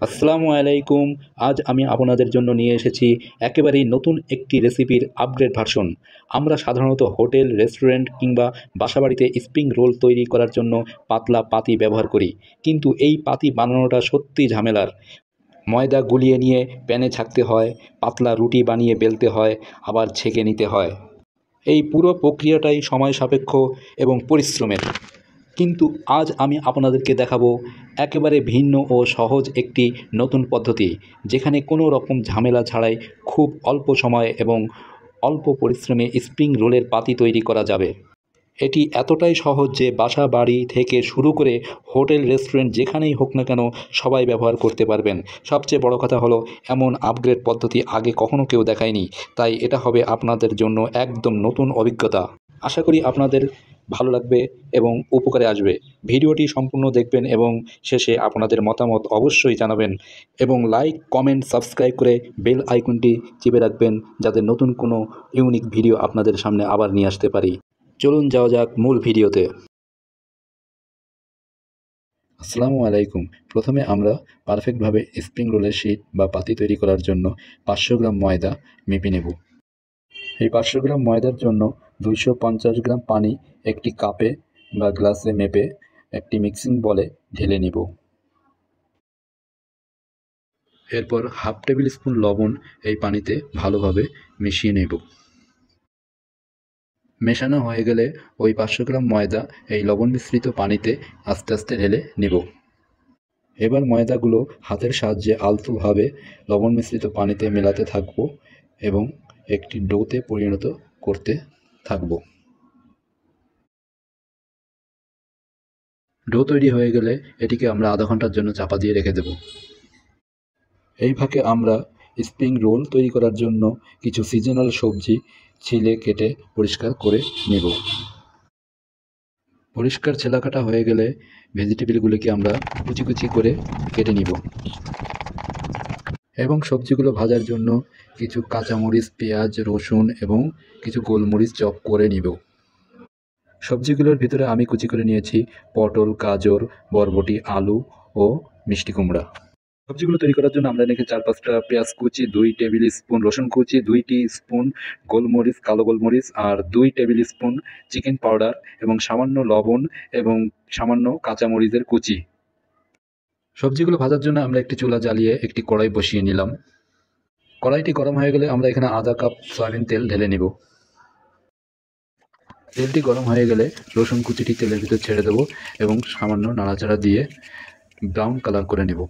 আসসালামু আলাইকুম। আজ আমি আপনাদের জন্য নিয়ে এসেছি একেবারেই নতুন একটি রেসিপির আপগ্রেড ভার্সন। আমরা সাধারণত হোটেল, রেস্টুরেন্ট কিংবা বাসাবাড়িতে স্প্রিং রোল তৈরি করার জন্য পাতলা পাতি ব্যবহার করি, কিন্তু এই পাতি বানানোটা সত্যি ঝামেলার। ময়দা গুলিয়ে নিয়ে প্যানে ছাঁকতে হয়, পাতলা রুটি বানিয়ে বেলতে হয়, আবার ছেঁকে নিতে হয়। এই পুরো প্রক্রিয়াটাই সময় সাপেক্ষ এবং পরিশ্রমের। কিন্তু আজ আমি আপনাদেরকে দেখাবো একেবারে ভিন্ন ও সহজ একটি নতুন পদ্ধতি, যেখানে কোনো রকম ঝামেলা ছাড়াই খুব অল্প সময়ে এবং অল্প পরিশ্রমে স্প্রিং রোলের পাতি তৈরি করা যাবে। এটি এতটাই সহজ যে বাসা বাড়ি থেকে শুরু করে হোটেল, রেস্টুরেন্ট যেখানেই হোক না কেন সবাই ব্যবহার করতে পারবেন। সবচেয়ে বড় কথা হলো, এমন আপগ্রেড পদ্ধতি আগে কখনো কেউ দেখায়নি, তাই এটা হবে আপনাদের জন্য একদম নতুন অভিজ্ঞতা। আশা করি আপনাদের ভালো লাগবে এবং উপকারে আসবে। ভিডিওটি সম্পূর্ণ দেখবেন এবং শেষে আপনাদের মতামত অবশ্যই জানাবেন, এবং লাইক, কমেন্ট, সাবস্ক্রাইব করে বেল আইকনটি চেপে রাখবেন, যাতে নতুন কোনো ইউনিক ভিডিও আপনাদের সামনে আবার নিয়ে আসতে পারি। চলুন যাওয়া যাক মূল ভিডিওতে। আসসালামু আলাইকুম। প্রথমে আমরা পারফেক্টভাবে স্প্রিং রোলের শীট বা পাতি তৈরি করার জন্য 500 গ্রাম ময়দা মেপে নেব। এই 500 গ্রাম ময়দার জন্য 250 গ্রাম পানি একটি কাপে বা গ্লাসে মেপে একটি মিক্সিং বলে ঢেলে নেব। এরপর হাফ টেবিল স্পুন লবণ এই পানিতে ভালোভাবে মিশিয়ে নেব। মেশানো হয়ে গেলে ওই 500 গ্রাম ময়দা এই লবণ মিশ্রিত পানিতে আস্তে আস্তে ঢেলে নেব। এবার ময়দাগুলো হাতের সাহায্যে আলতোভাবে লবণ মিশ্রিত পানিতে মেলাতে থাকব এবং একটি ডোতে পরিণত করতে থাকব। ডো তৈরি হয়ে গেলে এটিকে আমরা আধা ঘন্টার জন্য চাপা দিয়ে রেখে দেব। এই ফাঁকে আমরা স্প্রিং রোল তৈরি করার জন্য কিছু সিজনাল সবজি ছিলে কেটে পরিষ্কার করে নেব। পরিষ্কার ছেলা কাটা হয়ে গেলে ভেজিটেবিলগুলিকে আমরা কুচি কুচি করে কেটে নিব এবং সবজিগুলো ভাজার জন্য কিছু কাঁচামরিচ, পেঁয়াজ, রসুন এবং কিছু গোলমরিচ চপ করে নিব। সবজিগুলোর ভিতরে আমি কুচি করে নিয়েছি পটল, গাজর, বরবটি, আলু ও মিষ্টি কুমড়া। সবজিগুলো তৈরি করার জন্য আমরা এনেছি 4-5টা পেঁয়াজ কুচি, 2 টেবিল স্পুন রসুন কুচি, 2 স্পুন গোলমরিচ, কালো গোলমরিচ, আর 2 টেবিল স্পুন চিকেন পাউডার এবং সামান্য লবণ এবং সামান্য কাঁচামরিচের কুচি। সবজিগুলো ভাজার জন্য আমরা একটি চুলা জ্বালিয়ে একটি কড়াই বসিয়ে নিলাম। কড়াইটি গরম হয়ে গেলে আমরা এখানে আধা কাপ সয়াবিন তেল ঢেলে নেব। তেলটি গরম হয়ে গেলে রসুন কুচিটি তেলের ভিতর ছেড়ে দেবো এবং সামান্য নাড়াচাড়া দিয়ে ব্রাউন কালার করে নেব।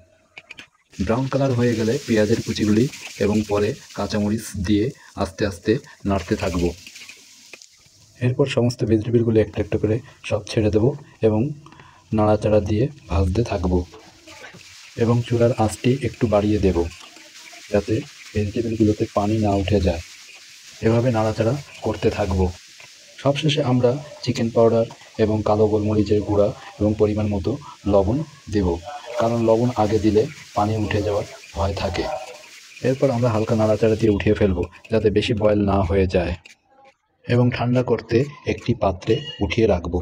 ব্রাউন কালার হয়ে গেলে পেঁয়াজের কুচিগুলি এবং পরে কাঁচামরিচ দিয়ে আস্তে আস্তে নাড়তে থাকবো। এরপর সমস্ত ভেজিটেবিলগুলো একটা একটা করে সব ছেড়ে দেবো এবং নাড়াচাড়া দিয়ে ভাজতে থাকবো এবং চুলার আঁচটি একটু বাড়িয়ে দেব, যাতে ভেজিটেবিলগুলোতে পানি না উঠে যায়। এভাবে নাড়াচাড়া করতে থাকবো। সবশেষে আমরা চিকেন পাউডার এবং কালো গোলমরিচের গুঁড়া এবং পরিমাণ মতো লবণ দেব, কারণ লবণ আগে দিলে পানি উঠে যাওয়ার ভয় থাকে। এরপর আমরা হালকা নাড়াচাড়া দিয়ে উঠিয়ে ফেলবো, যাতে বেশি বয়েল না হয়ে যায়, এবং ঠান্ডা করতে একটি পাত্রে উঠিয়ে রাখবো।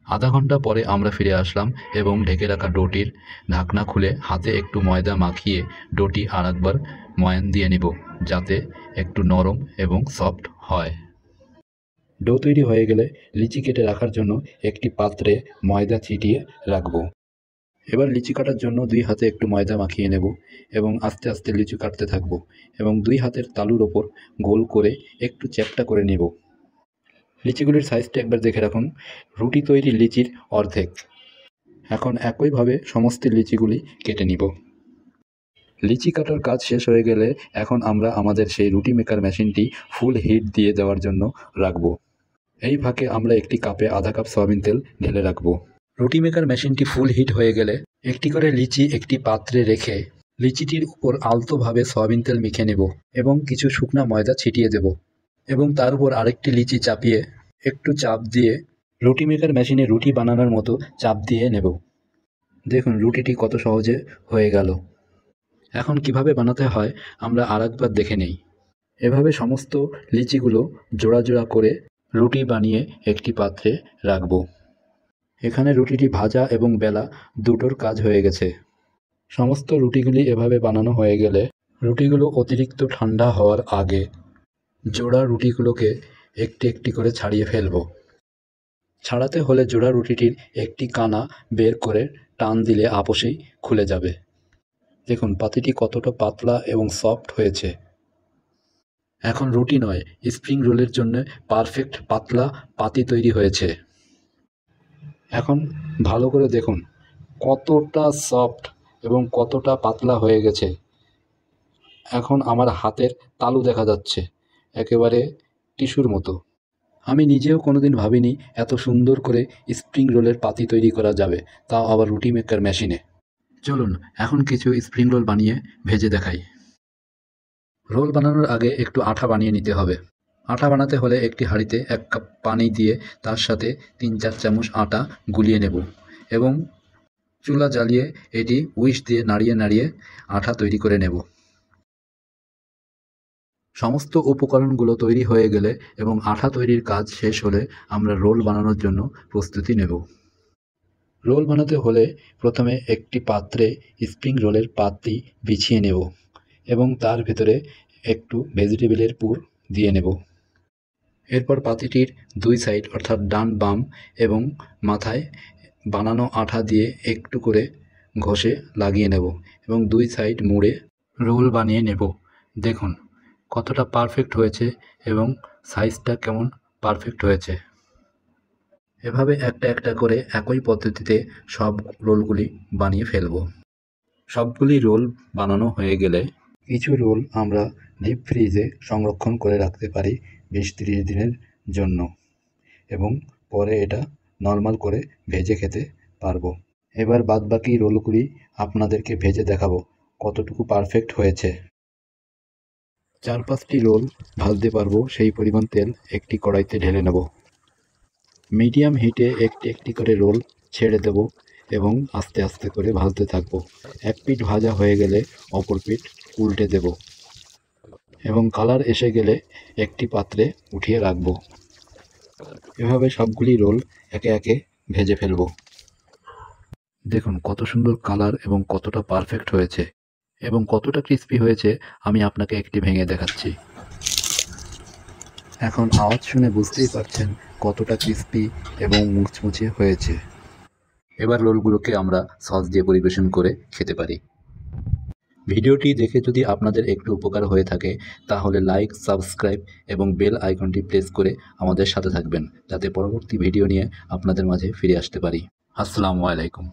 আধা ঘন্টা পরে আমরা ফিরে আসলাম এবং ঢেকে রাখা ডোটির ঢাকনা খুলে হাতে একটু ময়দা মাখিয়ে ডোটি আরেকবার ময়ান দিয়ে নেব, যাতে একটু নরম এবং সফট হয়। ডো তৈরি হয়ে গেলে লিচি কেটে রাখার জন্য একটি পাত্রে ময়দা ছিটিয়ে রাখবো। এবার লিচি কাটার জন্য 2 হাতে একটু ময়দা মাখিয়ে নেব এবং আস্তে আস্তে লিচু কাটতে থাকবো এবং 2 হাতের তালুর ওপর গোল করে একটু চ্যাপ্টা করে নেব। লিচিগুলির সাইজটা একবার দেখে রাখুন, রুটি তৈরি লিচির অর্ধেক। এখন একইভাবে সমস্ত লিচিগুলি কেটে নিব। লিচি কাটার কাজ শেষ হয়ে গেলে এখন আমরা আমাদের সেই রুটি মেকার মেশিনটি ফুল হিট দিয়ে দেওয়ার জন্য রাখবো। এই ফাঁকে আমরা একটি কাপে আধা কাপ সয়াবিন তেল ঢেলে রাখবো। রুটি মেকার মেশিনটি ফুল হিট হয়ে গেলে একটি করে লিচি একটি পাত্রে রেখে লিচিটির উপর আলতোভাবে সয়াবিন তেল মেখে নেব এবং কিছু শুকনা ময়দা ছিটিয়ে দেব এবং তার উপর আরেকটি লিচি চাপিয়ে একটু চাপ দিয়ে রুটি মেকার মেশিনে রুটি বানানোর মতো চাপ দিয়ে নেব। দেখুন রুটিটি কত সহজে হয়ে গেল। এখন কিভাবে বানাতে হয় আমরা আরেকবার দেখে নেই। এভাবে সমস্ত লিচিগুলো জোড়া জোড়া করে রুটি বানিয়ে একটি পাত্রে রাখব। এখানে রুটিটি ভাজা এবং বেলা দুটোর কাজ হয়ে গেছে। সমস্ত রুটিগুলি এভাবে বানানো হয়ে গেলে রুটিগুলো অতিরিক্ত ঠান্ডা হওয়ার আগে জোড়া রুটিগুলোকে একটি একটি করে ছাড়িয়ে ফেলব। ছাড়াতে হলে জোড়া রুটিটির একটি কানা বের করে টান দিলে আপসেই খুলে যাবে। দেখুন পাতিটি কতটা পাতলা এবং সফট হয়েছে। এখন রুটি নয়, স্প্রিং রোলের জন্য পারফেক্ট পাতলা পাতি তৈরি হয়েছে। এখন ভালো করে দেখুন কতটা সফট এবং কতটা পাতলা হয়ে গেছে। এখন আমার হাতের তালু দেখা যাচ্ছে, একেবারে টিস্যুর মতো। আমি নিজেও কোনোদিন ভাবিনি এত সুন্দর করে স্প্রিং রোলের পাতি তৈরি করা যাবে, তাও আবার রুটি মেকার মেশিনে। চলুন এখন কিছু স্প্রিং রোল বানিয়ে ভেজে দেখাই। রোল বানানোর আগে একটু আঠা বানিয়ে নিতে হবে। আঠা বানাতে হলে একটি হাঁড়িতে 1 কাপ পানি দিয়ে তার সাথে 3-4 চামচ আটা গুলিয়ে নেব এবং চুলা জ্বালিয়ে এটি উইস্ক দিয়ে নাড়িয়ে নাড়িয়ে আঠা তৈরি করে নেব। সমস্ত উপকরণগুলো তৈরি হয়ে গেলে এবং আঠা তৈরির কাজ শেষ হলে আমরা রোল বানানোর জন্য প্রস্তুতি নেব। রোল বানাতে হলে প্রথমে একটি পাত্রে স্প্রিং রোলের পাতি বিছিয়ে নেব এবং তার ভেতরে একটু ভেজিটেবলের পুর দিয়ে নেব। এরপর পাতিটির 2 সাইড অর্থাৎ ডান বাম এবং মাথায় বানানো আঠা দিয়ে একটু করে ঘষে লাগিয়ে নেব এবং 2 সাইড মুড়ে রোল বানিয়ে নেব। দেখুন কতটা পারফেক্ট হয়েছে এবং সাইজটা কেমন পারফেক্ট হয়েছে। এভাবে একটা একটা করে একই পদ্ধতিতে সব রোলগুলি বানিয়ে ফেলব। সবগুলি রোল বানানো হয়ে গেলে কিছু রোল আমরা ডিপ ফ্রিজে সংরক্ষণ করে রাখতে পারি 20-30 দিনের জন্য এবং পরে এটা নর্মাল করে ভেজে খেতে পারবো। এবার বাদবাকি রোলগুলি আপনাদেরকে ভেজে দেখাবো কতটুকু পারফেক্ট হয়েছে। 4-5টি রোল ভাজতে পারবো সেই পরিমাণ তেল একটি কড়াইতে ঢেলে নেব। মিডিয়াম হিটে একটি একটি করে রোল ছেড়ে দেব এবং আস্তে আস্তে করে ভাজতে থাকবো। এক পিঠ ভাজা হয়ে গেলে অপর পিঠ উল্টে দেব এবং কালার এসে গেলে একটি পাত্রে উঠিয়ে রাখবো। এভাবে সবগুলি রোল একে একে ভেজে ফেলবো। দেখুন কত সুন্দর কালার এবং কতটা পারফেক্ট হয়েছে এবং কতটা ক্রিস্পি হয়েছে আমি আপনাকে একটি ভেঙে দেখাচ্ছি। এখন আওয়াজ শুনে বুঝতেই পারছেন কতটা ক্রিস্পি এবং মুচমুচে হয়েছে। এবার রোলগুলোকে আমরা সস দিয়ে পরিবেশন করে খেতে পারি। ভিডিওটি দেখে যদি আপনাদের একটু উপকার হয়ে থাকে তাহলে লাইক, সাবস্ক্রাইব এবং বেল আইকনটি প্রেস করে আমাদের সাথে থাকবেন যাতে পরবর্তী ভিডিও নিয়ে আপনাদের মাঝে ফিরে আসতে পারি। আসসালামু আলাইকুম।